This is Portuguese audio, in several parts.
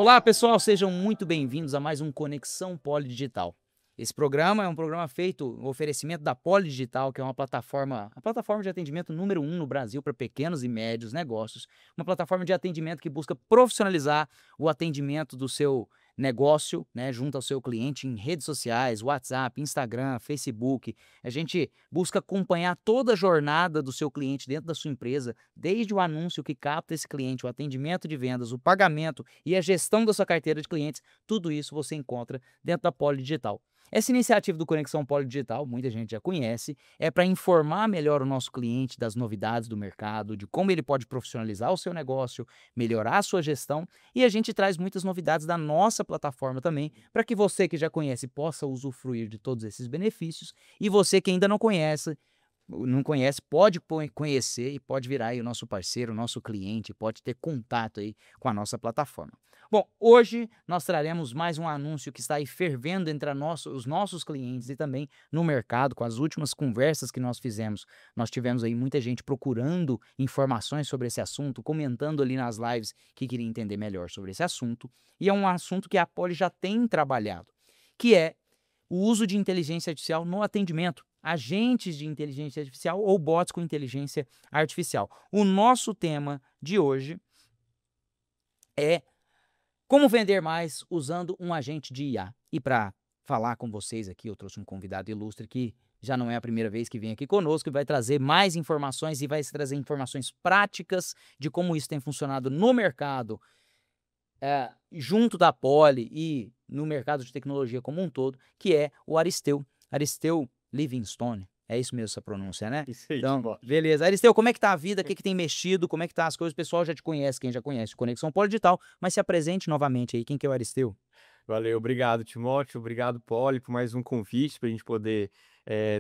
Olá, pessoal, sejam muito bem-vindos a mais um Conexão Polidigital. Esse programa é um programa feito, um oferecimento da Polidigital, que é uma plataforma, a plataforma de atendimento número 1 no Brasil para pequenos e médios negócios, uma plataforma de atendimento que busca profissionalizar o atendimento do seu negócio, né, junto ao seu cliente em redes sociais, WhatsApp, Instagram, Facebook. A gente busca acompanhar toda a jornada do seu cliente dentro da sua empresa, desde o anúncio que capta esse cliente, o atendimento de vendas, o pagamento e a gestão da sua carteira de clientes. Tudo isso você encontra dentro da Polidigital. Essa iniciativa do Conexão Polidigital, muita gente já conhece, é para informar melhor o nosso cliente das novidades do mercado, de como ele pode profissionalizar o seu negócio, melhorar a sua gestão, e a gente traz muitas novidades da nossa plataforma também, para que você que já conhece possa usufruir de todos esses benefícios, e você que ainda não conhece, pode conhecer e pode virar aí o nosso parceiro, o nosso cliente, pode ter contato aí com a nossa plataforma. Bom, hoje nós traremos mais um anúncio que está aí fervendo entre os nossos clientes e também no mercado. Com as últimas conversas que nós fizemos, nós tivemos aí muita gente procurando informações sobre esse assunto, comentando ali nas lives que queria entender melhor sobre esse assunto, e é um assunto que a Poli já tem trabalhado, que é o uso de inteligência artificial no atendimento, agentes de inteligência artificial ou bots com inteligência artificial. O nosso tema de hoje é como vender mais usando um agente de IA. E para falar com vocês aqui, eu trouxe um convidado ilustre que já não é a primeira vez que vem aqui conosco e vai trazer mais informações e vai trazer informações práticas de como isso tem funcionado no mercado, junto da Poli e no mercado de tecnologia como um todo, que é o Aristeu Livingstone. É isso mesmo essa pronúncia, né? Isso aí, Então, Timóteo. beleza. Aristeu, como é que tá a vida? O que que tem mexido? Como é que tá as coisas? O pessoal já te conhece, quem já conhece o Conexão Polidigital, mas se apresente novamente aí. Quem que é o Aristeu? Valeu, obrigado, Timóteo. Obrigado, Poli, por mais um convite para a gente poder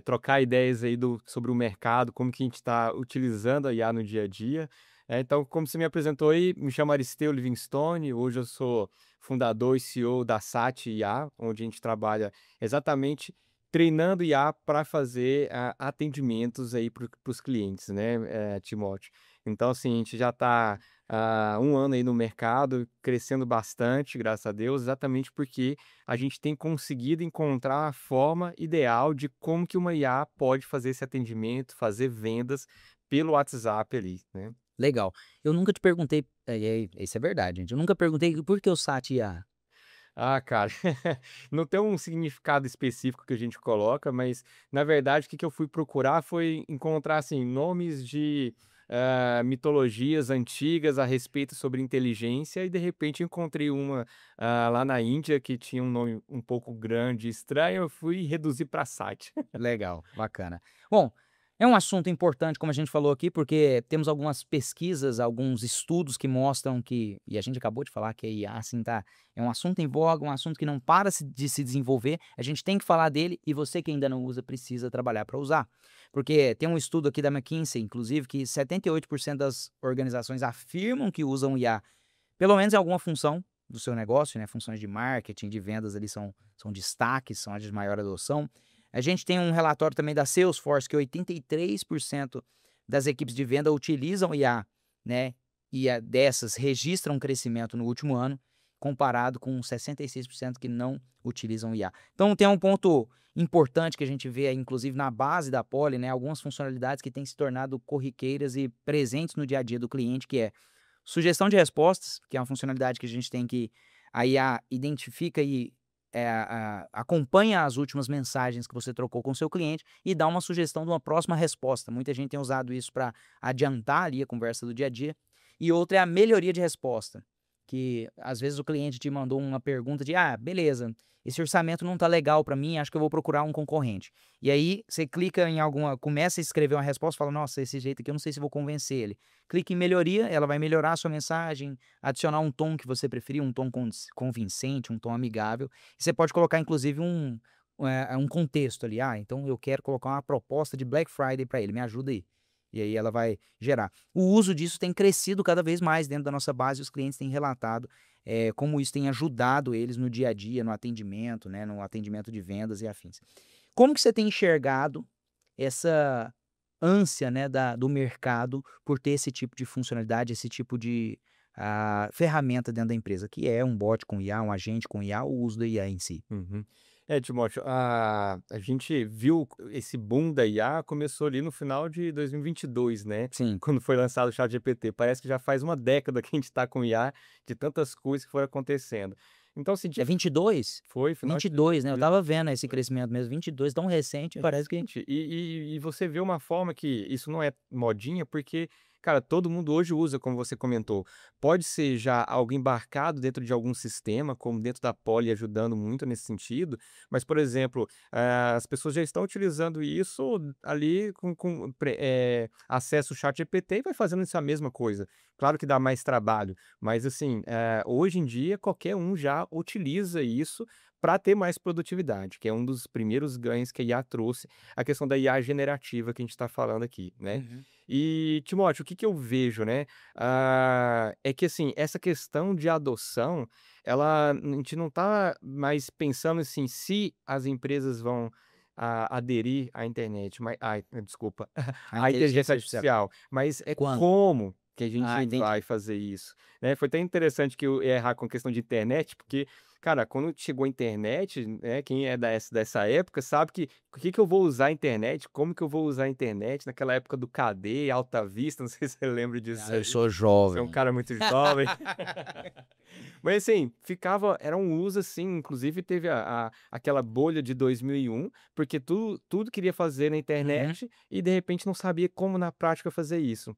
trocar ideias aí sobre o mercado, como que a gente está utilizando a IA no dia a dia. Então, como você me apresentou aí, me chamo Aristeu Livingstone. Hoje eu sou fundador e CEO da SAT IA, onde a gente trabalha exatamente treinando IA para fazer atendimentos aí para os clientes, né, Timóteo? Então, assim, a gente já está um ano aí no mercado, crescendo bastante, graças a Deus, exatamente porque a gente tem conseguido encontrar a forma ideal de como que uma IA pode fazer esse atendimento, fazer vendas pelo WhatsApp ali, né. Legal. Eu nunca te perguntei, isso é verdade, gente. Eu nunca perguntei por que o SAT IA. Ah, cara, não tem um significado específico que a gente coloca, mas na verdade o que que eu fui procurar foi encontrar, assim, nomes de, mitologias antigas a respeito sobre inteligência e de repente encontrei uma, lá na Índia que tinha um nome um pouco grande e estranho, eu fui reduzir para site. Legal, bacana. Bom, é um assunto importante, como a gente falou aqui, porque temos algumas pesquisas, alguns estudos que mostram que, e a gente acabou de falar que a IA, assim, é um assunto em voga, um assunto que não para de se desenvolver, a gente tem que falar dele e você que ainda não usa precisa trabalhar para usar. Porque tem um estudo aqui da McKinsey, inclusive, que 78% das organizações afirmam que usam IA, pelo menos em alguma função do seu negócio, né? Funções de marketing, de vendas ali são destaques, são as de maior adoção. A gente tem um relatório também da Salesforce que 83% das equipes de venda utilizam IA, né? E dessas registram um crescimento no último ano, comparado com 66% que não utilizam IA. Então tem um ponto importante que a gente vê aí, inclusive na base da Poly, né? Algumas funcionalidades que têm se tornado corriqueiras e presentes no dia a dia do cliente, que é sugestão de respostas, que é uma funcionalidade que a gente tem que a IA identifica e acompanha as últimas mensagens que você trocou com o seu cliente e dá uma sugestão de uma próxima resposta. Muita gente tem usado isso para adiantar ali a conversa do dia a dia. E outra é a melhoria de resposta, que às vezes o cliente te mandou uma pergunta de, beleza, esse orçamento não tá legal para mim, acho que eu vou procurar um concorrente. E aí você clica em começa a escrever uma resposta, fala, nossa, esse jeito aqui eu não sei se vou convencer ele. Clica em melhoria, ela vai melhorar a sua mensagem, adicionar um tom que você preferir, um tom convincente, um tom amigável. E você pode colocar, inclusive, um contexto ali. Então eu quero colocar uma proposta de Black Friday para ele, me ajuda aí. E aí ela vai gerar. O uso disso tem crescido cada vez mais dentro da nossa base, e os clientes têm relatado como isso tem ajudado eles no dia a dia, no atendimento, né, no atendimento de vendas e afins. Como que você tem enxergado essa ânsia, né, do mercado por ter esse tipo de funcionalidade, esse tipo de a ferramenta dentro da empresa, que é um bot com IA, um agente com IA, o uso da IA em si. Uhum. Timóteo, a gente viu esse boom da IA começou ali no final de 2022, né? Sim. Quando foi lançado o ChatGPT. Parece que já faz uma década que a gente está com IA, de tantas coisas que foram acontecendo. Então, assim, É 22? foi final de 22, né, eu estava vendo esse 2022. crescimento mesmo, 22, tão recente, parece que Exatamente. E você vê uma forma que isso não é modinha, porque, cara, todo mundo hoje usa, como você comentou. Pode ser já algo embarcado dentro de algum sistema, como dentro da Poly ajudando muito nesse sentido, mas, por exemplo, as pessoas já estão utilizando isso ali com acesso ao ChatGPT e vai fazendo essa mesma coisa. Claro que dá mais trabalho, mas assim, hoje em dia qualquer um já utiliza isso para ter mais produtividade, que é um dos primeiros ganhos que a IA trouxe, a questão da IA generativa que a gente está falando aqui, né. uhum. E, Timóteo, o que que eu vejo, né, é que, assim, essa questão de adoção, a gente não está mais pensando, assim, se as empresas vão aderir à internet, desculpa, A à inteligência inteligência artificial. artificial, mas é Quando? como que a Ah, gente entendi. vai fazer isso, né. Foi até interessante que eu ia errar com a questão de internet, porque cara, quando chegou a internet, né, quem é dessa época sabe que o que que eu vou usar a internet, como que eu vou usar a internet, naquela época do KD, Alta Vista, não sei se você lembra disso Ah, eu aí. sou Você é um jovem. cara muito jovem. Mas assim, era um uso assim, inclusive teve aquela bolha de 2001, porque tudo queria fazer na Uhum. internet e de repente não sabia como na prática fazer isso.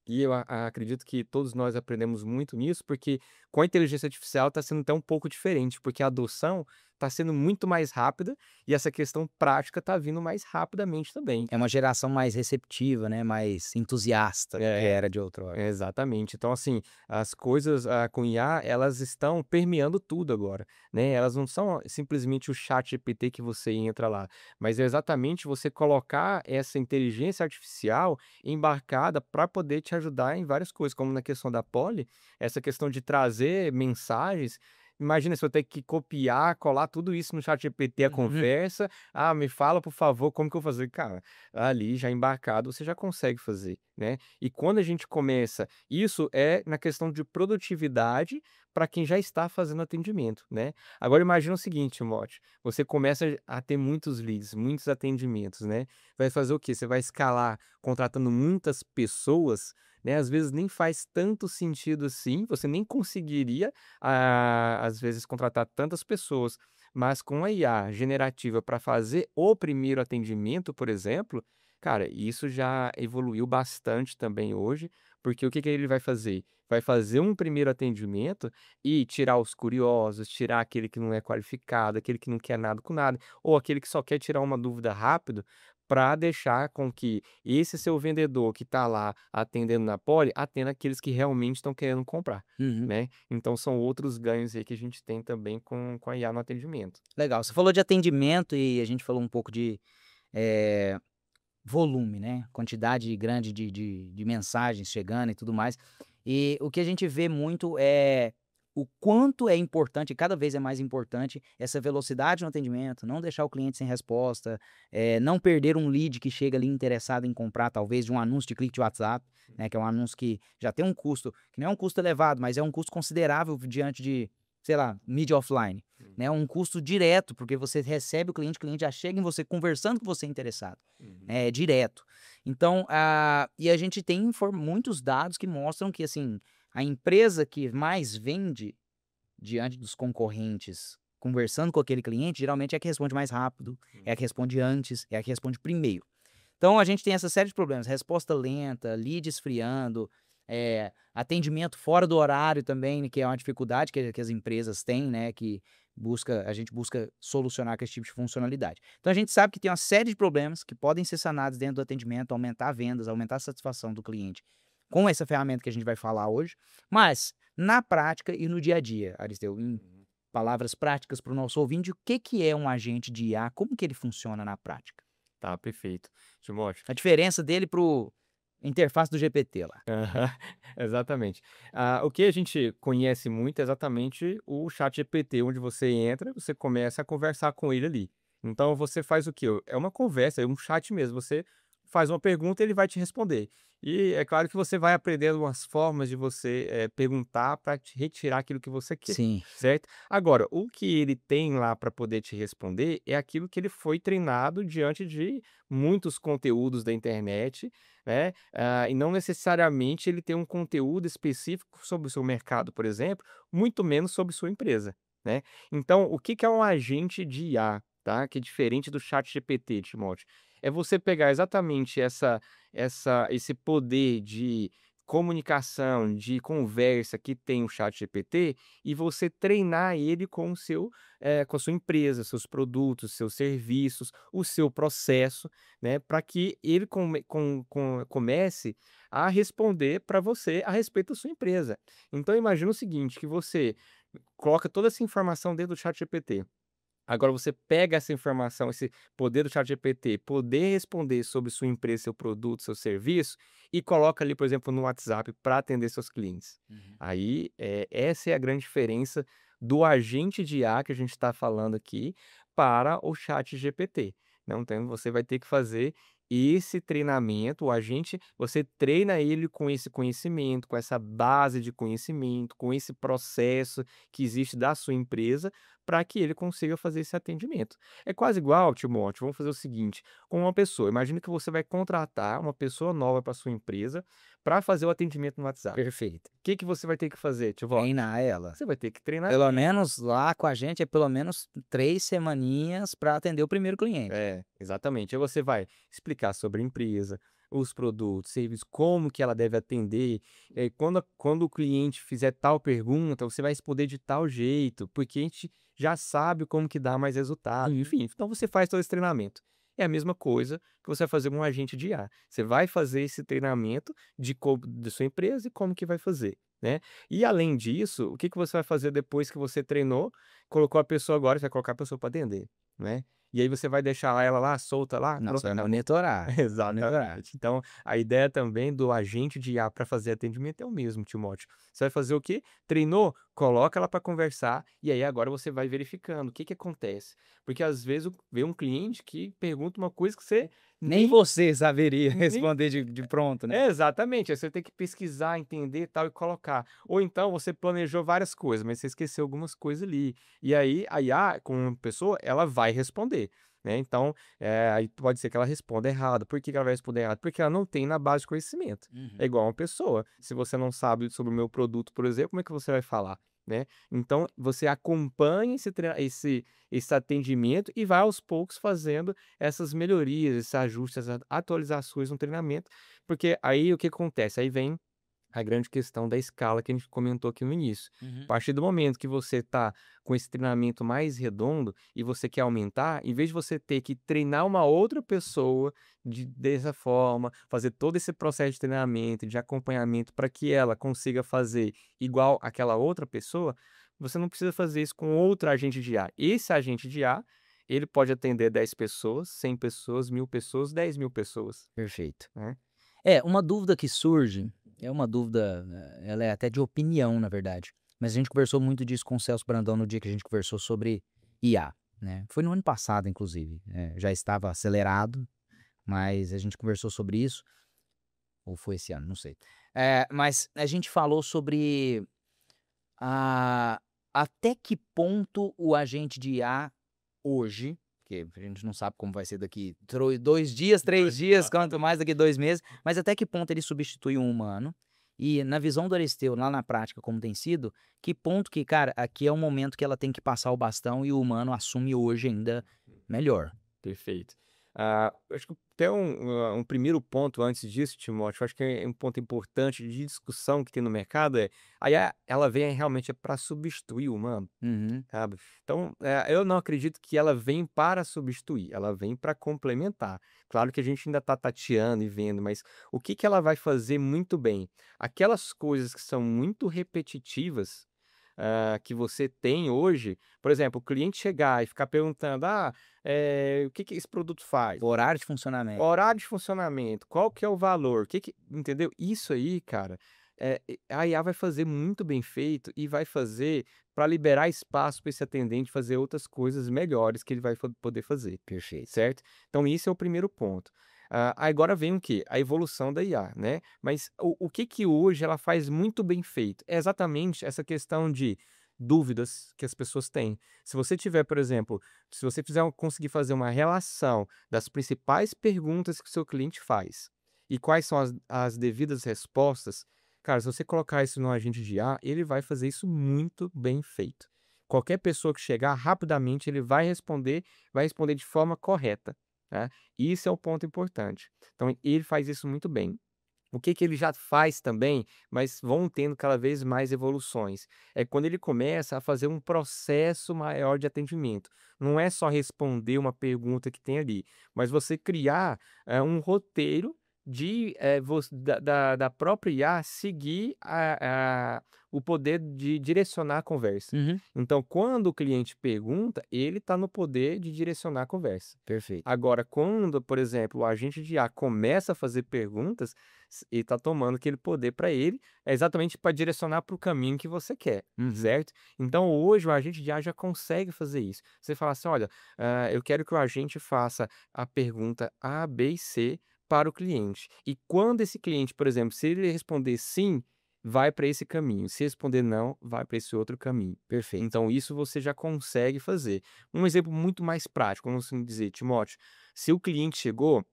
E eu acredito que todos nós aprendemos muito nisso, porque com a inteligência artificial está sendo até um pouco diferente, porque a adoção está sendo muito mais rápida e essa questão prática está vindo mais rapidamente também. É uma geração mais receptiva, né, mais entusiasta do que É. era de outrora. Exatamente. Então, assim, as coisas, com IA, elas estão permeando tudo agora, né. Elas não são simplesmente o chat ChatGPT que você entra lá, mas é exatamente você colocar essa inteligência artificial embarcada para poder te ajudar em várias coisas, como na questão da Poly, essa questão de trazer mensagens. Imagina se eu ter que copiar, colar tudo isso no chat ChatGPT, a Uhum. conversa: "Ah, me fala, por favor, como que eu vou fazer?". Cara, ali já embarcado você já consegue fazer, né. E quando a gente começa isso é na questão de produtividade para quem já está fazendo atendimento, né. Agora imagina o seguinte, Timóteo, você começa a ter muitos leads, muitos atendimentos, né. Vai fazer o quê? Você vai escalar contratando muitas pessoas, né, às vezes nem faz tanto sentido assim, você nem conseguiria, às vezes contratar tantas pessoas, mas com a IA generativa para fazer o primeiro atendimento, por exemplo, cara, isso já evoluiu bastante também hoje, porque o que que ele vai fazer? Vai fazer um primeiro atendimento e tirar os curiosos, tirar aquele que não é qualificado, aquele que não quer nada com nada, ou aquele que só quer tirar uma dúvida rápido, para deixar com que esse seu vendedor que está lá atendendo na Poly, atenda aqueles que realmente estão querendo comprar, Uhum. né. Então são outros ganhos aí que a gente tem também com a IA no atendimento. Legal, você falou de atendimento e a gente falou um pouco de, eh, volume, né, quantidade grande de mensagens chegando e tudo mais. E o que a gente vê muito é o quanto é importante, e cada vez é mais importante, essa velocidade no atendimento, não deixar o cliente sem resposta, não perder um lead que chega ali interessado em comprar, talvez, de um anúncio de clique de WhatsApp, né, que é um anúncio que já tem um custo, que não é um custo elevado, mas é um custo considerável diante de, sei lá, mídia offline, né, um custo direto, porque você recebe o cliente já chega em você conversando com você interessado, Uhum. né, é direto. Então, e a gente tem muitos dados que mostram que, assim, a empresa que mais vende diante dos concorrentes, conversando com aquele cliente, geralmente é a que responde mais rápido, é a que responde antes, é a que responde primeiro. Então a gente tem essa série de problemas, resposta lenta, lead esfriando, atendimento fora do horário também, que é uma dificuldade que as empresas têm, né, que a gente busca solucionar com esse tipo de funcionalidade. Então a gente sabe que tem uma série de problemas que podem ser sanados dentro do atendimento, aumentar vendas, aumentar a satisfação do cliente com essa ferramenta que a gente vai falar hoje, mas na prática e no dia a dia, Aristeu, em Uhum. palavras práticas para o nosso ouvinte, o que que é um agente de IA? Como que ele funciona na prática? Tá, perfeito. Timóteo. A diferença dele para o interface do GPT lá. Aham, exatamente. O que a gente conhece muito é exatamente o chat ChatGPT, onde você entra, você começa a conversar com ele ali. Então você faz o quê? É uma conversa, é um chat mesmo, você faz uma pergunta, ele vai te responder. E é claro que você vai aprendendo umas formas de você, perguntar para te retirar aquilo que você quer, Sim. certo? Agora, o que ele tem lá para poder te responder é aquilo que ele foi treinado diante de muitos conteúdos da internet, né, e não necessariamente ele tem um conteúdo específico sobre o seu mercado, por exemplo, muito menos sobre sua empresa, né. Então, o que que é um agente de IA, tá, que é diferente do ChatGPT, Timóteo? É você pegar exatamente esse poder de comunicação, de conversa que tem o ChatGPT e você treinar ele com o seu, com a sua empresa, seus produtos, seus serviços, o seu processo, né, para que ele comece a responder para você a respeito da sua empresa. Então imagina o seguinte, que você coloca toda essa informação dentro do ChatGPT. Agora você pega essa informação, esse poder do ChatGPT, poder responder sobre sua empresa, seu produto, seu serviço, e coloca ali, por exemplo, no WhatsApp para atender seus clientes. Uhum. Aí, essa é a grande diferença do agente de IA que a gente está falando aqui para o ChatGPT. Não, então você vai ter que fazer esse treinamento, o agente, você treina ele com esse conhecimento, com essa base de conhecimento, com esse processo que existe da sua empresa, para que ele consiga fazer esse atendimento. É quase igual, Timóteo, vamos fazer o seguinte, com uma pessoa, imagina que você vai contratar uma pessoa nova para sua empresa para fazer o atendimento no WhatsApp. Perfeito. O que que você vai ter que fazer, Timóteo? Treinar ela. Você vai ter que treinar Pelo ele. menos lá com a gente é pelo menos 3 semaninhas para atender o primeiro cliente. É, exatamente. Aí você vai explicar sobre a empresa, os produtos, serviços, como que ela deve atender. Quando o cliente fizer tal pergunta, você vai responder de tal jeito, porque a gente já sabe como que dá mais resultado. Enfim, então você faz todo esse treinamento. É a mesma coisa que você vai fazer com um agente de IA. Você vai fazer esse treinamento da sua empresa e como que vai fazer, né? E além disso, o que que você vai fazer depois que você treinou, colocou a pessoa agora, você vai colocar a pessoa para atender, né? E aí você vai deixar ela lá solta lá? Não, você Pronto, vai acabou. monitorar. Monitorar. Exatamente. Então, a ideia também do agente de IA para fazer atendimento é o mesmo, Timóteo. Você vai fazer o quê? Treinou? Coloca ela para conversar e aí agora você vai verificando o que que acontece. Porque às vezes vem um cliente que pergunta uma coisa que você Nem nem você saberia nem responder de pronto, né. é, exatamente, aí você tem que pesquisar, entender, tal, e colocar. Ou então você planejou várias coisas, mas você esqueceu algumas coisas ali. E aí a IA, como pessoa, ela vai responder, né. Então, aí pode ser que ela responda errado. Por que que ela vai responder errado? Porque ela não tem na base de conhecimento. É Uhum. igual uma pessoa, se você não sabe sobre o meu produto, por exemplo, como é que você vai falar, né. Então você acompanha esse atendimento e vai aos poucos fazendo essas melhorias, esses ajustes, essas atualizações no treinamento, porque aí o que acontece? Aí vem a grande questão da escala que a gente comentou aqui no início. A Uhum. partir do momento que você está com esse treinamento mais redondo e você quer aumentar, em vez de você ter que treinar uma outra pessoa dessa forma, fazer todo esse processo de treinamento, de acompanhamento para que ela consiga fazer igual aquela outra pessoa, você não precisa fazer isso com outro agente de IA. Esse agente de IA, ele pode atender 10 pessoas, 100 pessoas, 1000 pessoas, 10.000 pessoas, Perfeito. né? É, uma dúvida que surge, é uma dúvida, ela é até de opinião, na verdade, mas a gente conversou muito disso com o Celso Brandão no dia que a gente conversou sobre IA, né. Foi no ano passado inclusive, já estava acelerado, mas a gente conversou sobre isso, ou foi esse ano, não sei. Mas a gente falou sobre a até que ponto o agente de IA hoje, porque a gente não sabe como vai ser daqui 2 dias, 3 dias, quanto mais daqui 2 meses, mas até que ponto ele substitui um humano. E na visão do Aristeu, lá na prática, como tem sido, que ponto que, cara, aqui é o momento que ela tem que passar o bastão e o humano assume hoje ainda melhor. Perfeito. Acho que até um primeiro ponto antes disso, Timóteo, acho que é um ponto importante de discussão que tem no mercado a IA, ela vem realmente para substituir o humano, Uhum, sabe? Então, eu não acredito que ela vem para substituir, ela vem para complementar. Claro que a gente ainda está tateando e vendo, mas o que que ela vai fazer muito bem? Aquelas coisas que são muito repetitivas, que você tem hoje, por exemplo, o cliente chegar e ficar perguntando: o que que esse produto faz? horário de funcionamento. Horário de funcionamento, qual que é o valor? Que entendeu? Isso aí, cara, a IA vai fazer muito bem feito e vai fazer para liberar espaço para esse atendente fazer outras coisas melhores que ele vai poder fazer, Perfeito. certo? Então esse é o primeiro ponto. Agora vem o quê? A evolução da IA, né. Mas o que que hoje ela faz muito bem feito? É exatamente essa questão de dúvidas que as pessoas têm. Se você tiver, por exemplo, se você conseguir fazer uma relação das principais perguntas que o seu cliente faz e quais são as devidas respostas, cara, se você colocar isso no agente de IA, ele vai fazer isso muito bem feito. Qualquer pessoa que chegar, rapidamente ele vai responder de forma correta, né. Isso é o ponto importante. Então ele faz isso muito bem. O que que ele já faz também, mas vão tendo cada vez mais evoluções, é quando ele começa a fazer um processo maior de atendimento. Não é só responder uma pergunta que tem ali, mas você criar, um roteiro de, da própria IA seguir o poder de direcionar a conversa. Uhum. Então, quando o cliente pergunta, ele está no poder de direcionar a conversa. Perfeito. Agora, quando, por exemplo, o agente de IA começa a fazer perguntas, e está tomando aquele poder para ele, é exatamente para direcionar para o caminho que você quer, Uhum. certo? Então, hoje, o agente de IA já consegue fazer isso. Você fala assim: olha, eu quero que o agente faça a pergunta A, B e C para o cliente. E quando esse cliente, por exemplo, se ele responder sim, vai para esse caminho. Se responder não, vai para esse outro caminho. Perfeito. Então, isso você já consegue fazer. Um exemplo muito mais prático, vamos assim dizer, Timóteo, se o cliente chegou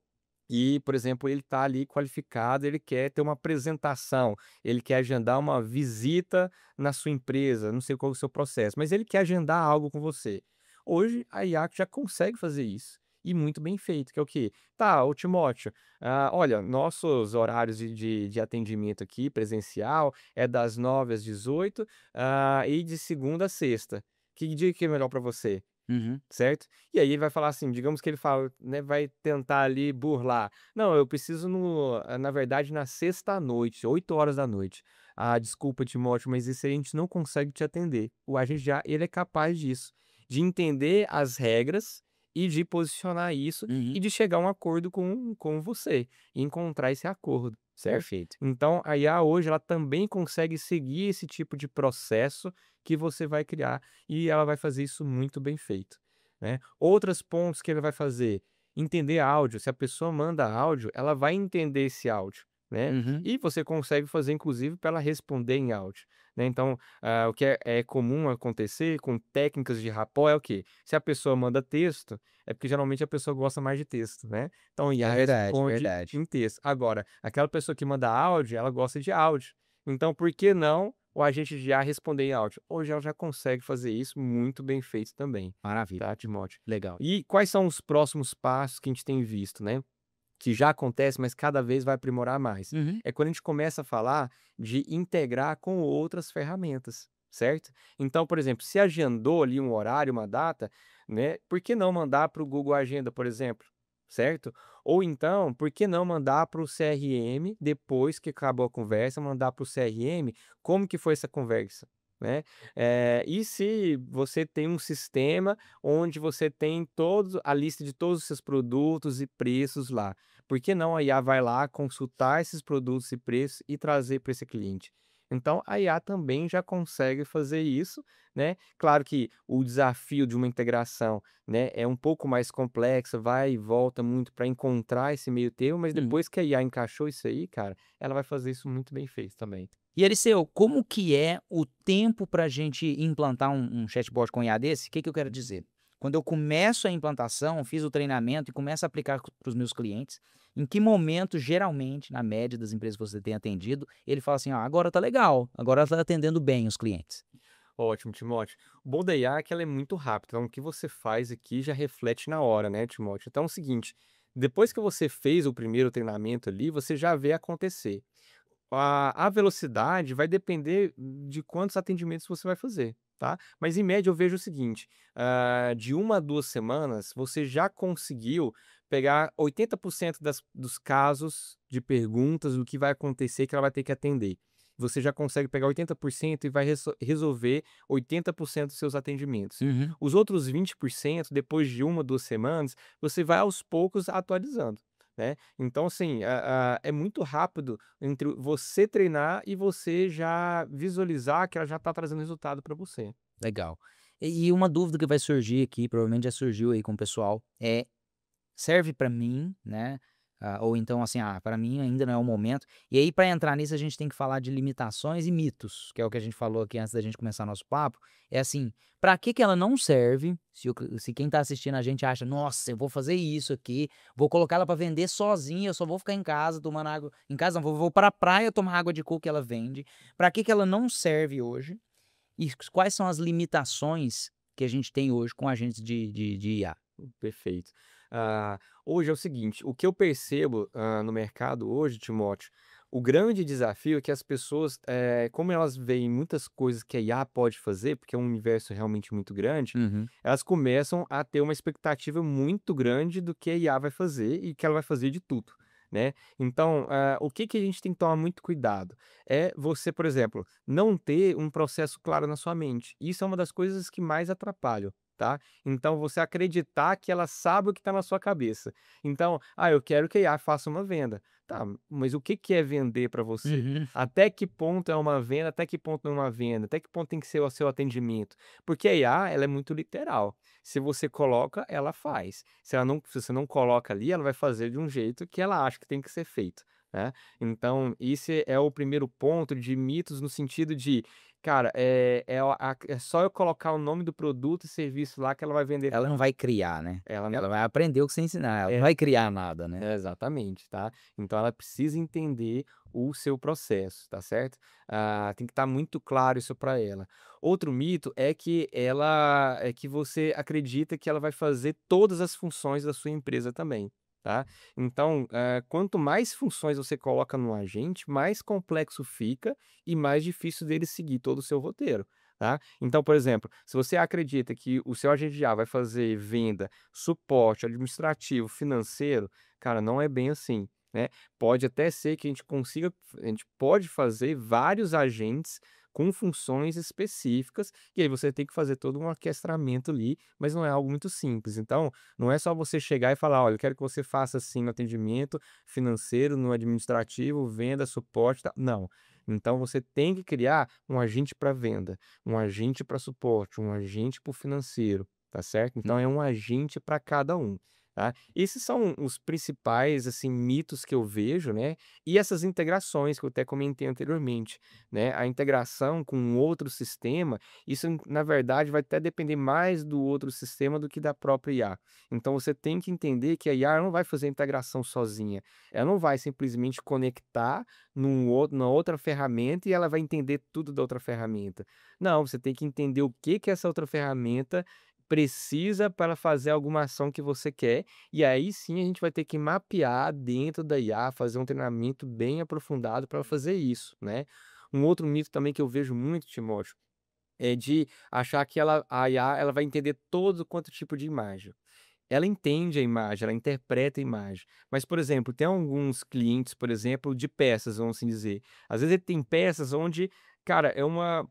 e, por exemplo, ele está ali qualificado, ele quer ter uma apresentação, ele quer agendar uma visita na sua empresa, não sei qual é o seu processo, mas ele quer agendar algo com você. Hoje, a IA já consegue fazer isso. E muito bem feito, que é o quê? Tá, ô Timóteo, olha, nossos horários de atendimento aqui, presencial, é das 9 às 18, e de segunda a sexta. Que dia que é melhor para você? Uhum. Certo? E aí ele vai falar assim, digamos que ele fala, né, vai tentar ali burlar. Não, eu preciso na verdade na sexta à noite, 8 horas da noite. Ah, desculpa, Timóteo, mas isso aí a gente não consegue te atender. O agente já, ele é capaz disso, de entender as regras e de posicionar isso Uhum. e de chegar a um acordo com você, e encontrar esse acordo, certo? Perfeito. Então a IA hoje ela também consegue seguir esse tipo de processo que você vai criar e ela vai fazer isso muito bem feito, né. Outros pontos que ele vai fazer, entender áudio, se a pessoa manda áudio, ela vai entender esse áudio, né, Uhum. e você consegue fazer inclusive para ela responder em áudio, né. Então, o que é comum acontecer com técnicas de rapport é o quê? Se a pessoa manda texto, é porque geralmente a pessoa gosta mais de texto, né, então a IA É verdade, responde verdade. em texto. Agora, aquela pessoa que manda áudio, ela gosta de áudio, então por que não o agente de IA responder em áudio? Hoje ela já consegue fazer isso muito bem feito também, Maravilha. tá, Timóteo? Legal. E quais são os próximos passos que a gente tem visto, né? Que já acontece, mas cada vez vai aprimorar mais. Uhum. É quando a gente começa a falar de integrar com outras ferramentas, certo? Então, por exemplo, se agendou ali um horário, uma data, né? Por que não mandar para o Google Agenda, por exemplo? Certo? Ou então, por que não mandar para o CRM, depois que acabou a conversa, mandar para o CRM como que foi essa conversa, né? E se você tem um sistema onde você tem a lista de todos os seus produtos e preços lá, por que não a IA vai lá consultar esses produtos e preços e trazer para esse cliente? Então a IA também já consegue fazer isso, né? Claro que o desafio de uma integração, né, é um pouco mais complexo, vai e volta muito para encontrar esse meio termo, mas Uhum. depois que a IA encaixou isso aí, cara, ela vai fazer isso muito bem feito também. E Eliseu, como que é o tempo para a gente implantar um chatbot com IA desse? O que que eu quero dizer? Quando eu começo a implantação, fiz o treinamento e começo a aplicar para os meus clientes, em que momento, geralmente, na média das empresas que você tem atendido, ele fala assim: "Ah, agora tá legal, agora tá atendendo bem os clientes"? Ótimo, Timóteo. O bom da IA é que ela é muito rápida, então o que você faz aqui já reflete na hora, né, Timóteo? Então é o seguinte, depois que você fez o primeiro treinamento ali, você já vê acontecer. A velocidade vai depender de quantos atendimentos você vai fazer, tá? Mas em média eu vejo o seguinte, de 1 a 2 semanas você já conseguiu pegar 80% dos casos de perguntas do que vai acontecer que ela vai ter que atender. Você já consegue pegar 80% e vai resolver 80% dos seus atendimentos. Uhum. Os outros 20%, depois de 1 a 2 semanas, você vai aos poucos atualizando, né? Então, assim, é muito rápido entre você treinar e você já visualizar que ela já está trazendo resultado para você. Legal. E uma dúvida que vai surgir aqui, provavelmente já surgiu aí com o pessoal, serve para mim, né, ou então assim, para mim ainda não é o momento. E aí, para entrar nisso, a gente tem que falar de limitações e mitos, que é o que a gente falou aqui antes da gente começar nosso papo. É assim, para que que ela não serve? Se quem tá assistindo a gente acha, nossa, eu vou fazer isso aqui, vou colocar ela para vender sozinha, eu só vou ficar em casa tomando água. Em casa não, vou para a praia tomar água de coco que ela vende. Para que que ela não serve hoje? E quais são as limitações que a gente tem hoje com agentes de IA? Perfeito. Hoje é o seguinte, o que eu percebo, no mercado hoje, Timóteo, o grande desafio é que as pessoas, como elas veem muitas coisas que a IA pode fazer, porque é um universo realmente muito grande, Uhum. elas começam a ter uma expectativa muito grande do que a IA vai fazer e que ela vai fazer de tudo, né. Então, o que que a gente tem que tomar muito cuidado? É você, por exemplo, não ter um processo claro na sua mente. Isso é uma das coisas que mais atrapalham, tá. Então você acreditar que ela sabe o que está na sua cabeça. Então: "Ah, eu quero que a IA faça uma venda". Tá, mas o que que é vender para você? Uhum. Até que ponto é uma venda, até que ponto não é uma venda, até que ponto tem que ser o seu atendimento? Porque a IA, ela é muito literal. Se você coloca, ela faz. Se você não coloca ali, ela vai fazer de um jeito que ela acha que tem que ser feito, né. Então, esse é o primeiro ponto de mitos no sentido de, cara, é só eu colocar o nome do produto e serviço lá que ela vai vender. Ela não vai criar, né. Ela não Ela vai aprender o que você ensinar, ela não é vai criar nada, né. exatamente, tá. Então ela precisa entender o seu processo, tá certo? Tem que estar muito claro isso para ela. Outro mito é que você acredita que ela vai fazer todas as funções da sua empresa também, tá. Então, quanto mais funções você coloca no agente, mais complexo fica e mais difícil dele seguir todo o seu roteiro, tá. Então, por exemplo, se você acredita que o seu agente já vai fazer venda, suporte administrativo, financeiro, cara, não é bem assim, né. Pode até ser que a gente pode fazer vários agentes com funções específicas, e aí você tem que fazer todo um orquestramento ali, mas não é algo muito simples. Então, não é só você chegar e falar: "Olha, eu quero que você faça assim no atendimento financeiro, no administrativo, venda, suporte, tal". Não. Então você tem que criar um agente para venda, um agente para suporte, um agente para o financeiro, tá certo? Então é um agente para cada um. Tá? Esses são os principais, assim, mitos que eu vejo, né, e essas integrações que eu até comentei anteriormente, né, a integração com um outro sistema, isso na verdade vai até depender mais do outro sistema do que da própria IA. Então você tem que entender que a IA não vai fazer a integração sozinha, ela não vai simplesmente conectar na outra ferramenta e ela vai entender tudo da outra ferramenta. Não, você tem que entender o que que essa outra ferramenta precisa para fazer alguma ação que você quer, e aí sim a gente vai ter que mapear dentro da IA, fazer um treinamento bem aprofundado para fazer isso, né. Um outro mito também que eu vejo muito, Timóteo, é de achar que a IA ela vai entender todo quanto tipo de imagem. Ela entende a imagem, ela interpreta a imagem. Mas, por exemplo, tem alguns clientes, por exemplo, de peças, vamos assim dizer. Às vezes ele tem peças onde, cara, é uma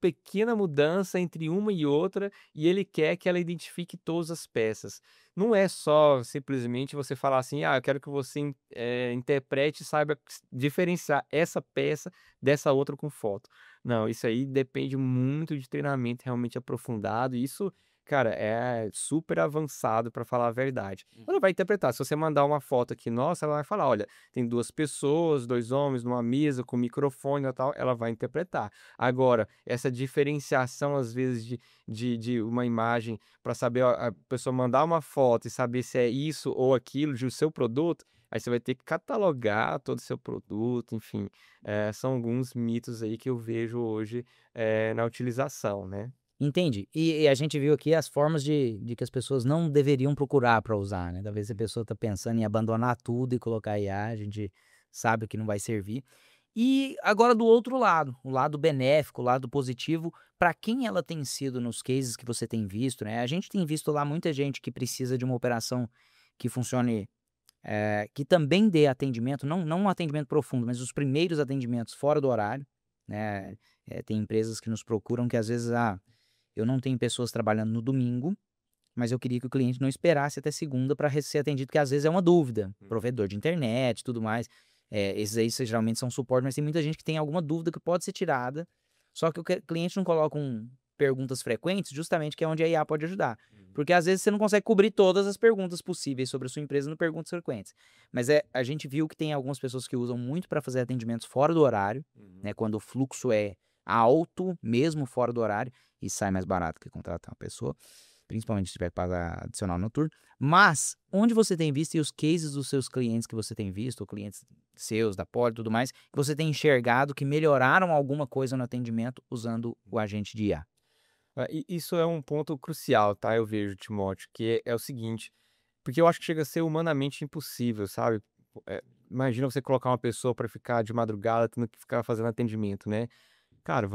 pequena mudança entre uma e outra e ele quer que ela identifique todas as peças. Não é só simplesmente você falar assim: "Ah, eu quero que você interprete e saiba diferenciar essa peça dessa outra com foto". Não, isso aí depende muito de treinamento realmente aprofundado e isso, cara, é super avançado para falar a verdade. Ela vai interpretar, se você mandar uma foto aqui nossa, ela vai falar: "Olha, tem 2 pessoas, 2 homens numa mesa com microfone e tal", ela vai interpretar. Agora, essa diferenciação às vezes de uma imagem para saber a pessoa mandar uma foto e saber se é isso ou aquilo de o seu produto, aí você vai ter que catalogar todo o seu produto, enfim, são alguns mitos aí que eu vejo hoje, na utilização, né. Entende? E a gente viu aqui as formas de que as pessoas não deveriam procurar para usar, né. Talvez a pessoa está pensando em abandonar tudo e colocar IA, a gente sabe que não vai servir. E agora do outro lado, o lado benéfico, o lado positivo, para quem ela tem sido nos cases que você tem visto, né, a gente tem visto lá muita gente que precisa de uma operação que funcione, que também dê atendimento, não um atendimento profundo, mas os primeiros atendimentos fora do horário, né. Tem empresas que nos procuram que às vezes, eu não tenho pessoas trabalhando no domingo, mas eu queria que o cliente não esperasse até segunda para ser atendido, porque às vezes é uma dúvida, provedor de internet e tudo mais. Esses aí geralmente são suporte, mas tem muita gente que tem alguma dúvida que pode ser tirada, só que o cliente não coloca perguntas frequentes, justamente que é onde a IA pode ajudar. Porque às vezes você não consegue cobrir todas as perguntas possíveis sobre a sua empresa no perguntas frequentes. Mas a gente viu que tem algumas pessoas que usam muito para fazer atendimentos fora do horário, né? Quando o fluxo é alto, mesmo fora do horário, e sai mais barato que contratar uma pessoa, principalmente se tiver que pagar adicional noturno. Mas, onde você tem visto e os cases dos seus clientes que você tem visto, ou clientes seus, da Poli e tudo mais, que você tem enxergado que melhoraram alguma coisa no atendimento usando o agente de IA? Isso é um ponto crucial, tá? Eu vejo, Timóteo, que é o seguinte, porque eu acho que chega a ser humanamente impossível, sabe? Imagina você colocar uma pessoa para ficar de madrugada tendo que ficar fazendo atendimento, né? Cara,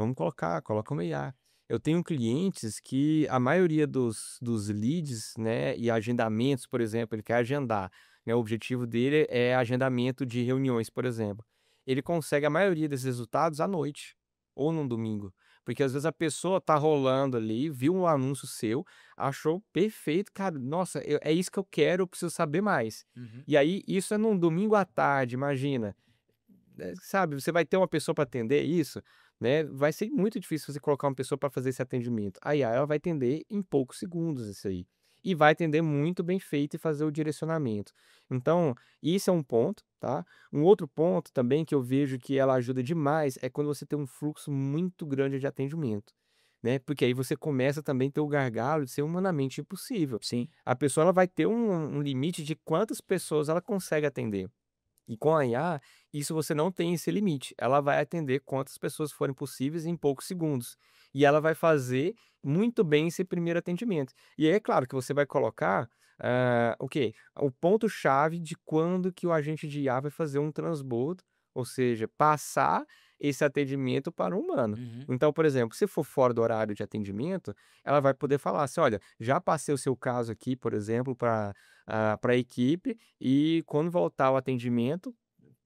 coloca uma IA. Eu tenho clientes que a maioria dos leads, né, e agendamentos, por exemplo, ele quer agendar, né, o objetivo dele é agendamento de reuniões, por exemplo. Ele consegue a maioria desses resultados à noite ou num domingo, porque às vezes a pessoa tá rolando ali, viu um anúncio seu, achou perfeito, cara, nossa, é isso que eu quero, eu preciso saber mais. Uhum. E aí, isso é num domingo à tarde, imagina. Sabe, você vai ter uma pessoa para atender isso, né, vai ser muito difícil você colocar uma pessoa para fazer esse atendimento. A IA, ela vai atender em poucos segundos isso aí. E vai atender muito bem feito e fazer o direcionamento. Então, isso é um ponto, tá. Um outro ponto também que eu vejo que ela ajuda demais é quando você tem um fluxo muito grande de atendimento, né, porque aí você começa também a ter o gargalo de ser humanamente impossível. Sim. A pessoa ela vai ter um limite de quantas pessoas ela consegue atender. E com a IA, isso você não tem esse limite. Ela vai atender quantas pessoas forem possíveis em poucos segundos. E ela vai fazer muito bem esse primeiro atendimento. E aí é claro que você vai colocar, o quê? O ponto-chave de quando que o agente de IA vai fazer um transbordo, ou seja, passar esse atendimento para o humano. Uhum. Então, por exemplo, se for fora do horário de atendimento, ela vai poder falar assim: olha, já passei o seu caso aqui, por exemplo, para a equipe, e quando voltar o atendimento,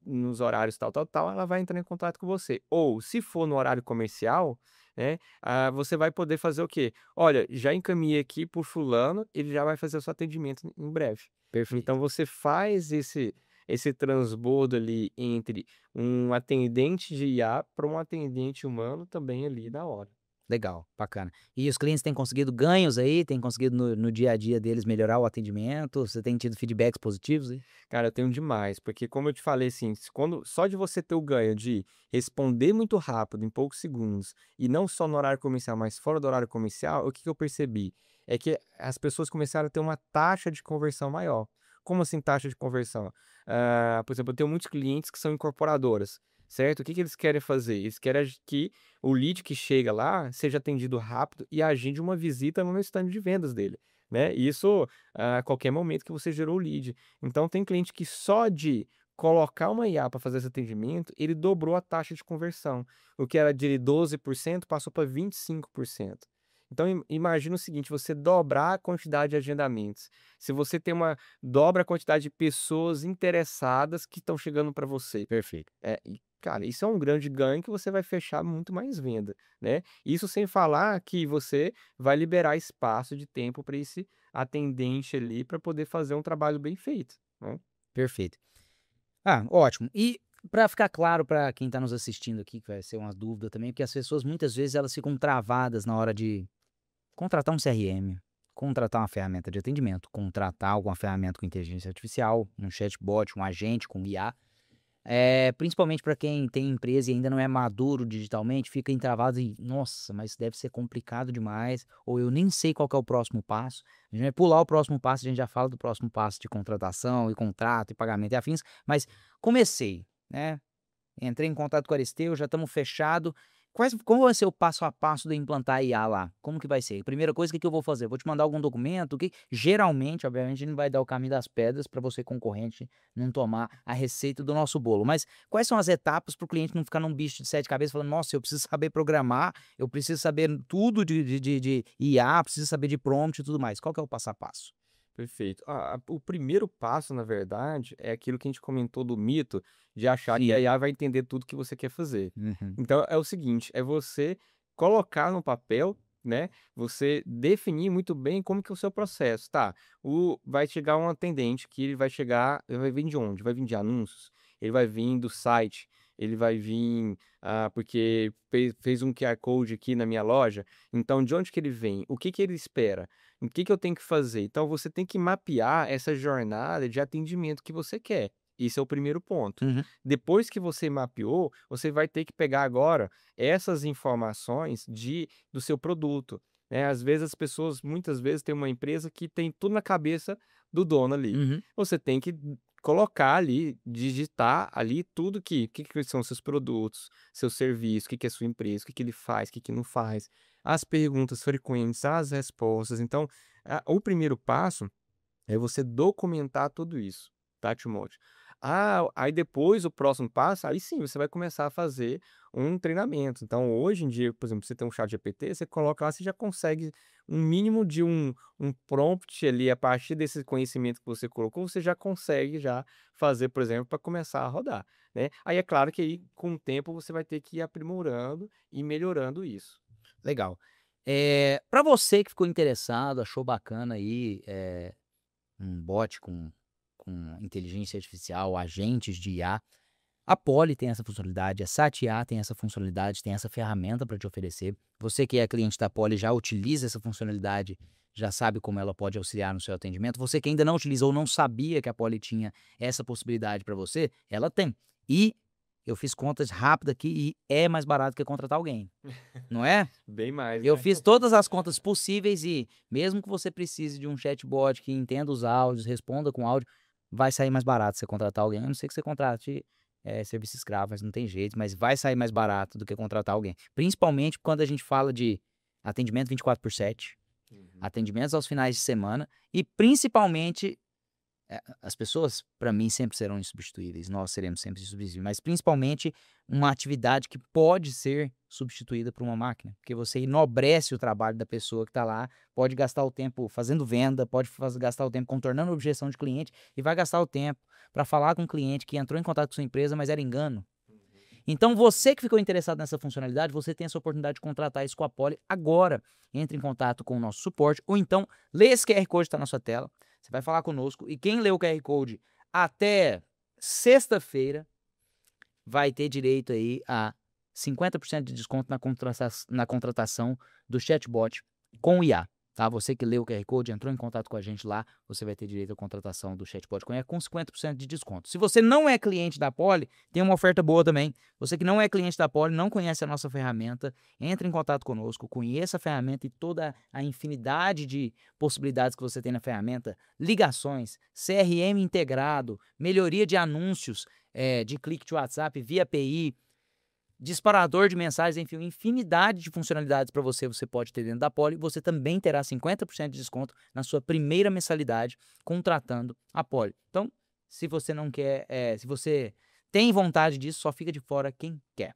nos horários tal, tal, tal, ela vai entrar em contato com você. Ou, se for no horário comercial, né, você vai poder fazer o quê? Olha, já encaminhei aqui por fulano, ele já vai fazer o seu atendimento em breve. Perfeito. Então você faz esse transbordo ali entre um atendente de IA para um atendente humano também ali na hora. Legal, bacana. E os clientes têm conseguido ganhos aí? Têm conseguido no dia a dia deles melhorar o atendimento? Você tem tido feedbacks positivos aí? Cara, eu tenho demais, porque como eu te falei, assim, quando só de você ter o ganho de responder muito rápido, em poucos segundos, e não só no horário comercial, mas fora do horário comercial, o que que eu percebi? É que as pessoas começaram a ter uma taxa de conversão maior. Como assim taxa de conversão? Por exemplo, eu tenho muitos clientes que são incorporadoras, certo? O que que eles querem fazer? Eles querem que o lead que chega lá seja atendido rápido e agende uma visita no stand de vendas dele, né? Isso a qualquer momento que você gerou o lead. Então tem cliente que só de colocar uma IA para fazer esse atendimento, ele dobrou a taxa de conversão. O que era de 12% passou para 25%. Então imagina o seguinte, você dobrar a quantidade de agendamentos. Se você tem dobra a quantidade de pessoas interessadas que estão chegando para você. Perfeito. Cara, isso é um grande ganho que você vai fechar muito mais venda, né. Isso sem falar que você vai liberar espaço de tempo para esse atendente ali, para poder fazer um trabalho bem feito, né. Perfeito. Ah, ótimo. E para ficar claro para quem está nos assistindo aqui, que vai ser uma dúvida também, porque as pessoas muitas vezes elas ficam travadas na hora de contratar um CRM, contratar uma ferramenta de atendimento, contratar alguma ferramenta com inteligência artificial, um chatbot, um agente com IA. Principalmente para quem tem empresa e ainda não é maduro digitalmente, fica entravado e: "Nossa, mas deve ser complicado demais", ou "Eu nem sei qual que é o próximo passo". A gente vai pular o próximo passo, a gente já fala do próximo passo de contratação e contrato e pagamento e afins, mas comecei, né, entrei em contato com a Aristeu, já estamos fechado. Como vai ser o passo a passo de implantar a IA lá? Como que vai ser? Primeira coisa, o que que eu vou fazer? Vou te mandar algum documento? Geralmente, obviamente, não vai dar o caminho das pedras para você, concorrente, não tomar a receita do nosso bolo. Mas quais são as etapas para o cliente não ficar num bicho de sete cabeças falando: "Nossa, eu preciso saber programar, eu preciso saber tudo de IA, preciso saber de prompt e tudo mais". Qual que é o passo a passo? Perfeito. O primeiro passo, na verdade, é aquilo que a gente comentou do mito de achar que a Sim. IA vai entender tudo que você quer fazer. Uhum. Então é o seguinte, é você colocar no papel, né, você definir muito bem como que é o seu processo, tá, vai chegar um atendente que ele vai vir de onde? Vai vir de anúncios? Ele vai vir do site? ele vai vir porque fez um QR Code aqui na minha loja, então de onde que ele vem? O que que ele espera? O que que eu tenho que fazer? Então você tem que mapear essa jornada de atendimento que você quer. Esse é o primeiro ponto. Uhum, Depois que você mapeou, você vai ter que pegar agora essas informações do seu produto, né. Às vezes as pessoas muitas vezes têm uma empresa que tem tudo na cabeça do dono ali. uhum. Você tem que colocar ali, digitar ali tudo que são seus produtos, seu serviço, o que que é sua empresa, o que que ele faz, o que que não faz, as perguntas frequentes, as respostas. Então, o primeiro passo é você documentar tudo isso, tá, Timóteo? Aí depois o próximo passo, aí sim, você vai começar a fazer um treinamento. Então, hoje em dia, por exemplo, você tem um ChatGPT, você coloca lá, você já consegue um mínimo de um prompt ali, a partir desse conhecimento que você colocou, você já consegue já fazer, por exemplo, para começar a rodar, né? Aí é claro que aí, com o tempo, você vai ter que ir aprimorando e melhorando isso. Legal. Para você que ficou interessado, achou bacana aí, um bot com inteligência artificial, agentes de IA, a Poly tem essa funcionalidade, a Satia tem essa funcionalidade, tem essa ferramenta para te oferecer. Você que é cliente da Poly já utiliza essa funcionalidade, já sabe como ela pode auxiliar no seu atendimento. Você que ainda não utilizou ou não sabia que a Poly tinha essa possibilidade para você, ela tem. E eu fiz contas rápidas aqui e é mais barato que contratar alguém, não é? Bem mais, Eu né? fiz todas as contas possíveis e, mesmo que você precise de um chatbot que entenda os áudios, responda com áudio, vai sair mais barato você contratar alguém, a não ser que você contrate, serviço escravo, mas não tem jeito, mas vai sair mais barato do que contratar alguém. Principalmente quando a gente fala de atendimento 24/7, Uhum. atendimentos aos finais de semana e principalmente as pessoas, para mim, sempre serão insubstituíveis, nós seremos sempre insubstituíveis, mas principalmente uma atividade que pode ser substituída por uma máquina, porque você enobrece o trabalho da pessoa que está lá, pode gastar o tempo fazendo venda, pode gastar o tempo contornando objeção de cliente e vai gastar o tempo para falar com um cliente que entrou em contato com sua empresa, mas era engano. Então, você que ficou interessado nessa funcionalidade, você tem essa oportunidade de contratar isso com a Poly agora. Entre em contato com o nosso suporte ou então lê esse QR Code que está na sua tela. Você vai falar conosco e quem lê o QR Code até sexta-feira vai ter direito aí a 50% de desconto na contratação do chatbot com o IA, tá? Você que leu o QR Code, entrou em contato com a gente lá, você vai ter direito à contratação do chatbot com IA com 50% de desconto. Se você não é cliente da Poly, tem uma oferta boa também. Você que não é cliente da Poly, não conhece a nossa ferramenta, entre em contato conosco, conheça a ferramenta e toda a infinidade de possibilidades que você tem na ferramenta, ligações, CRM integrado, melhoria de anúncios, de clique de WhatsApp via API, disparador de mensagens, enfim, uma infinidade de funcionalidades para você pode ter dentro da Poly. Você também terá 50% de desconto na sua primeira mensalidade contratando a Poly. Então, se você não quer, se você tem vontade disso, só fica de fora quem quer.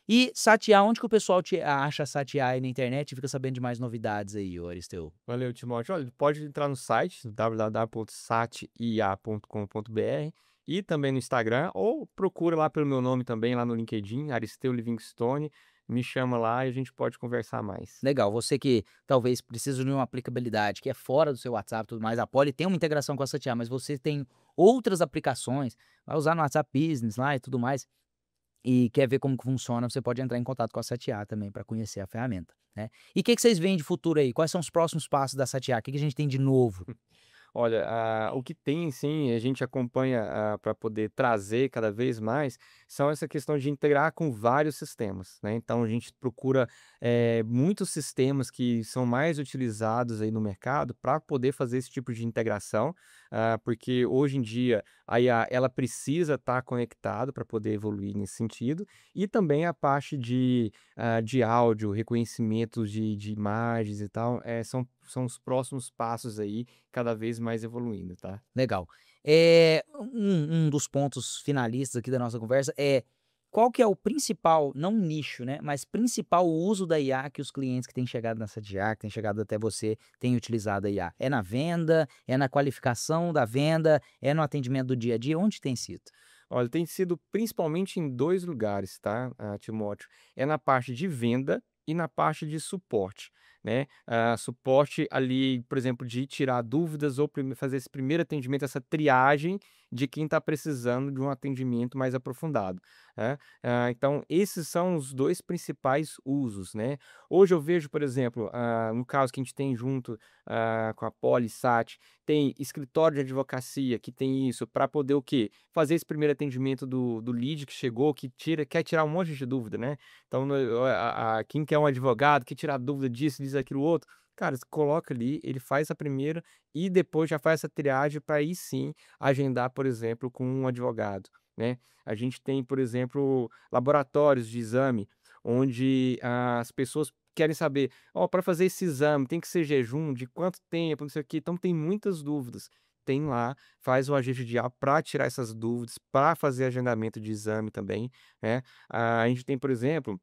E Satia, onde que o pessoal acha Satia aí na internet e fica sabendo de mais novidades aí, ô Aristeu? Valeu, Timóteo. Olha, pode entrar no site www.satia.com.br e também no Instagram, ou procura lá pelo meu nome também, lá no LinkedIn, Aristeu Livingstone. Me chama lá e a gente pode conversar mais. Legal, você que talvez precise de uma aplicabilidade que é fora do seu WhatsApp e tudo mais, a Poly tem uma integração com a Satia, mas você tem outras aplicações, vai usar no WhatsApp Business lá e tudo mais, e quer ver como que funciona, você pode entrar em contato com a Satia também para conhecer a ferramenta, né. E o que que vocês veem de futuro aí? Quais são os próximos passos da Satia? O que que a gente tem de novo? Olha, o que tem sim, a gente acompanha para poder trazer cada vez mais, são essa questão de integrar com vários sistemas, né? Então a gente procura muitos sistemas que são mais utilizados aí no mercado para poder fazer esse tipo de integração, porque hoje em dia a IA ela precisa estar conectado para poder evoluir nesse sentido, e também a parte de áudio, reconhecimento de imagens e tal, são os próximos passos aí cada vez mais evoluindo, tá? Legal. Um dos pontos finalistas aqui da nossa conversa é qual que é o principal, não nicho, né, mas principal uso da IA que os clientes que têm chegado nessa IA, que têm chegado até você, têm utilizado a IA? É na venda? É na qualificação da venda? É no atendimento do dia a dia? Onde tem sido? Olha, tem sido principalmente em 2 lugares, tá, Timóteo. É na parte de venda e na parte de suporte, né. Suporte ali, por exemplo, de tirar dúvidas ou fazer esse primeiro atendimento, essa triagem de quem está precisando de um atendimento mais aprofundado, né. Então esses são os 2 principais usos, né. Hoje eu vejo, por exemplo, no caso que a gente tem junto, com a Polysat, tem escritório de advocacia que tem isso para poder o quê? Fazer esse primeiro atendimento do lead que chegou, que quer tirar um monte de dúvida, né. Então no quem quer um advogado, quer tirar dúvida disso, disso, aquilo, outro, cara, você coloca ali, ele faz a primeira e depois já faz essa triagem para aí sim agendar, por exemplo, com um advogado, né. A gente tem, por exemplo, laboratórios de exame, onde as pessoas querem saber: "Ó, para fazer esse exame tem que ser jejum, de quanto tempo, não sei o quê", então tem muitas dúvidas. Tem lá, faz o agente de IA para tirar essas dúvidas, para fazer agendamento de exame também, né. A gente tem, por exemplo,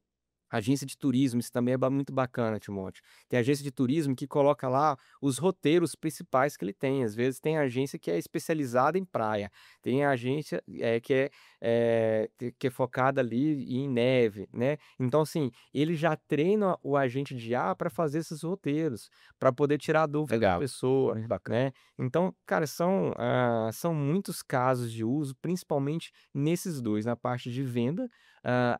agência de turismo, isso também é muito bacana, Timóteo. Tem agência de turismo que coloca lá os roteiros principais que ele tem. Às vezes tem agência que é especializada em praia, tem agência que é focada ali em neve, né? Então, assim, ele já treina o agente de IA para fazer esses roteiros, para poder tirar a dúvida da Legal, pessoa, muito bacana. né? Então, cara, são muitos casos de uso, principalmente nesses dois, na parte de venda.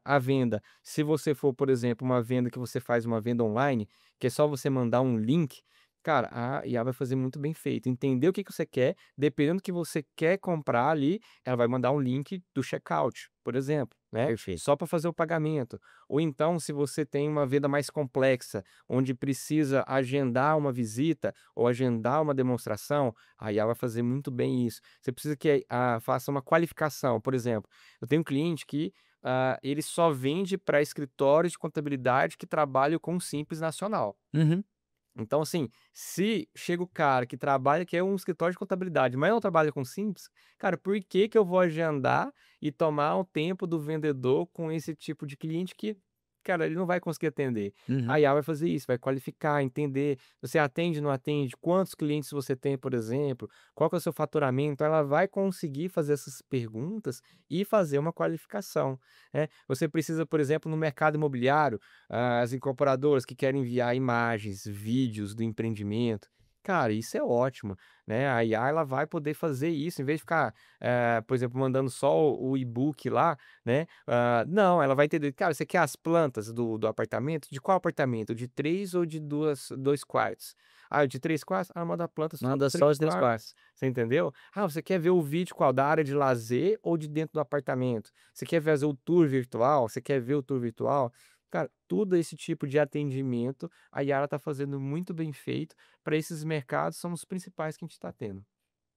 A venda, se você for, por exemplo, uma venda que você faz uma venda online, que é só você mandar um link, cara, a IA vai fazer muito bem feito. Entender o que que você quer, dependendo do que você quer comprar ali, ela vai mandar um link do checkout, por exemplo, né? Perfeito. Só para fazer o pagamento. Ou então, se você tem uma venda mais complexa, onde precisa agendar uma visita ou agendar uma demonstração, a IA vai fazer muito bem isso. Você precisa que faça uma qualificação, por exemplo. Eu tenho um cliente que ele só vende para escritórios de contabilidade que trabalham com Simples Nacional. Uhum. Então, assim, se chega o cara que trabalha que é um escritório de contabilidade, mas não trabalha com Simples, cara, por que que eu vou agendar e tomar o tempo do vendedor com esse tipo de cliente que, cara, ele não vai conseguir atender. Uhum. A IA vai fazer isso, vai qualificar, entender, você atende, não atende, quantos clientes você tem, por exemplo, qual que é o seu faturamento, ela vai conseguir fazer essas perguntas e fazer uma qualificação, né. Você precisa, por exemplo, no mercado imobiliário, as incorporadoras que querem enviar imagens, vídeos do empreendimento. Cara, isso é ótimo, né? A IA ela vai poder fazer isso, em vez de ficar, por exemplo, mandando só o e-book lá, né? Não, ela vai entender, cara, você quer as plantas do apartamento? De qual apartamento? De 3 ou de 2 quartos? Ah, de 3 quartos? Ah, manda a planta só Manda dos só 3 os 3 quartos. quartos. Você entendeu? Ah, você quer ver o vídeo qual da área de lazer ou de dentro do apartamento? Você quer fazer o tour virtual? Você quer ver o tour virtual? Cara, tudo esse tipo de atendimento, a Yara está fazendo muito bem feito para esses mercados, são os principais que a gente está tendo.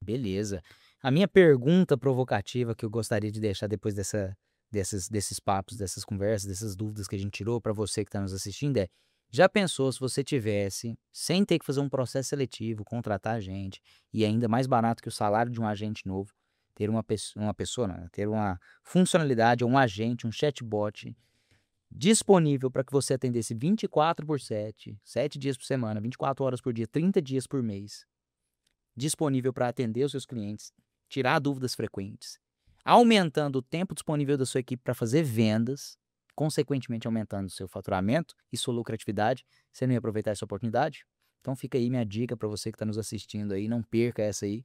Beleza. A minha pergunta provocativa que eu gostaria de deixar depois desses papos, dessas conversas, dessas dúvidas que a gente tirou para você que está nos assistindo é: já pensou se você tivesse, sem ter que fazer um processo seletivo, contratar gente, e ainda mais barato que o salário de um agente novo, ter uma pessoa, não, ter uma funcionalidade ou um agente, um chatbot disponível para que você atendesse 24 por 7, 7 dias por semana, 24 horas por dia, 30 dias por mês, disponível para atender os seus clientes, tirar dúvidas frequentes, aumentando o tempo disponível da sua equipe para fazer vendas, consequentemente aumentando o seu faturamento e sua lucratividade. Você não ia aproveitar essa oportunidade? Então fica aí minha dica para você que está nos assistindo aí, não perca essa aí.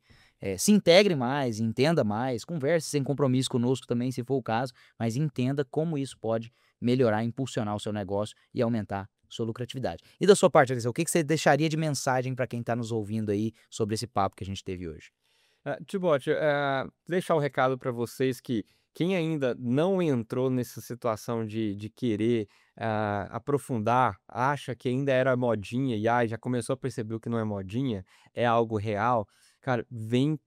Se integre mais, entenda mais, converse sem compromisso conosco também, se for o caso, mas entenda como isso pode melhorar, impulsionar o seu negócio e aumentar sua lucratividade. E da sua parte, Alissa, o que que você deixaria de mensagem para quem está nos ouvindo aí sobre esse papo que a gente teve hoje? Timóteo, deixar um recado para vocês que quem ainda não entrou nessa situação de querer, aprofundar, acha que ainda era modinha e, já começou a perceber o que não é modinha, é algo real, cara,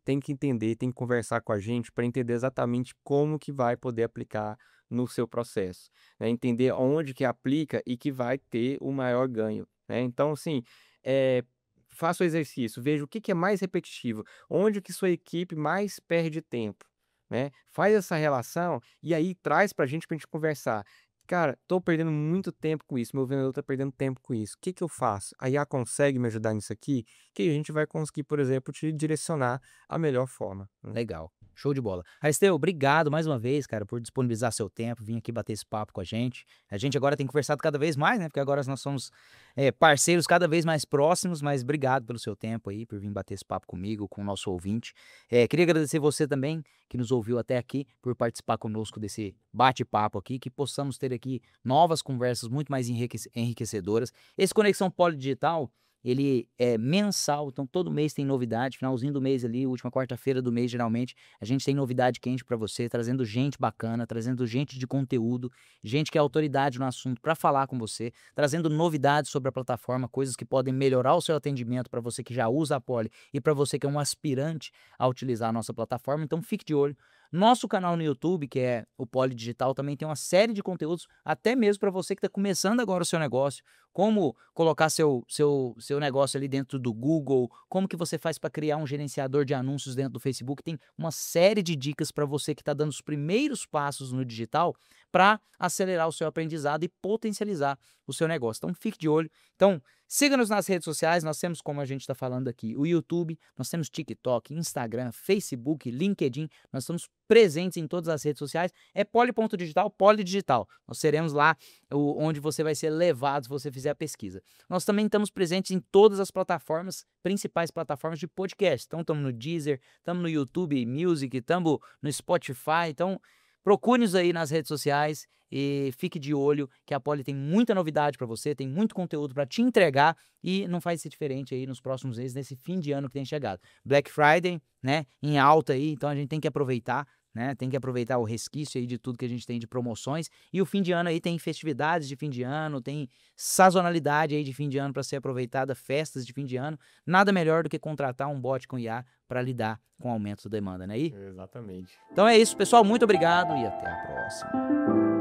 tem que entender, tem que conversar com a gente para entender exatamente como que vai poder aplicar no seu processo, né, entender onde que aplica e que vai ter o maior ganho, né. Então, assim, eh, faça o exercício, veja o que que é mais repetitivo. Onde que sua equipe mais perde tempo, né? Faz essa relação e aí traz pra gente conversar. Cara, tô perdendo muito tempo com isso, meu vendedor tá perdendo tempo com isso. O que que eu faço? A IA consegue me ajudar nisso aqui? Que a gente vai conseguir, por exemplo, te direcionar a melhor forma, né? Legal. Show de bola. Aristeu, obrigado mais uma vez, cara, por disponibilizar seu tempo, vir aqui bater esse papo com a gente. A gente agora tem conversado cada vez mais, né? Porque agora nós somos parceiros cada vez mais próximos, mas obrigado pelo seu tempo aí, por vir bater esse papo comigo, com o nosso ouvinte. Queria agradecer você também, que nos ouviu até aqui, por participar conosco desse bate-papo aqui, que possamos ter aqui novas conversas muito mais enriquecedoras. Esse Conexão Polidigital, ele é mensal, então todo mês tem novidade, finalzinho do mês ali, última quarta-feira do mês, geralmente, a gente tem novidade quente para você, trazendo gente bacana, trazendo gente de conteúdo, gente que é autoridade no assunto para falar com você, trazendo novidades sobre a plataforma, coisas que podem melhorar o seu atendimento para você que já usa a Poly e para você que é um aspirante a utilizar a nossa plataforma, então fique de olho. Nosso canal no YouTube, que é o Poly Digital, também tem uma série de conteúdos, até mesmo para você que está começando agora o seu negócio, como colocar seu negócio ali dentro do Google, como que você faz para criar um gerenciador de anúncios dentro do Facebook. Tem uma série de dicas para você que está dando os primeiros passos no digital para acelerar o seu aprendizado e potencializar o seu negócio. Então fique de olho. Então siga-nos nas redes sociais, nós temos, como a gente está falando aqui, o YouTube, nós temos TikTok, Instagram, Facebook, LinkedIn, nós estamos presentes em todas as redes sociais, é poly.digital, Poly Digital. Nós seremos lá onde você vai ser levado se você fizer a pesquisa. Nós também estamos presentes em todas as plataformas, principais plataformas de podcast. Então estamos no Deezer, estamos no YouTube Music, estamos no Spotify, então procure-nos aí nas redes sociais e fique de olho que a Poly tem muita novidade para você, tem muito conteúdo para te entregar e não vai ser diferente aí nos próximos meses, nesse fim de ano que tem chegado. Black Friday, né, em alta aí, então a gente tem que aproveitar, né, tem que aproveitar o resquício aí de tudo que a gente tem de promoções e o fim de ano aí tem festividades de fim de ano, tem sazonalidade aí de fim de ano para ser aproveitada, festas de fim de ano, nada melhor do que contratar um bot com IA para lidar com o aumento da demanda, né? Exatamente. Então é isso, pessoal, muito obrigado e até a próxima.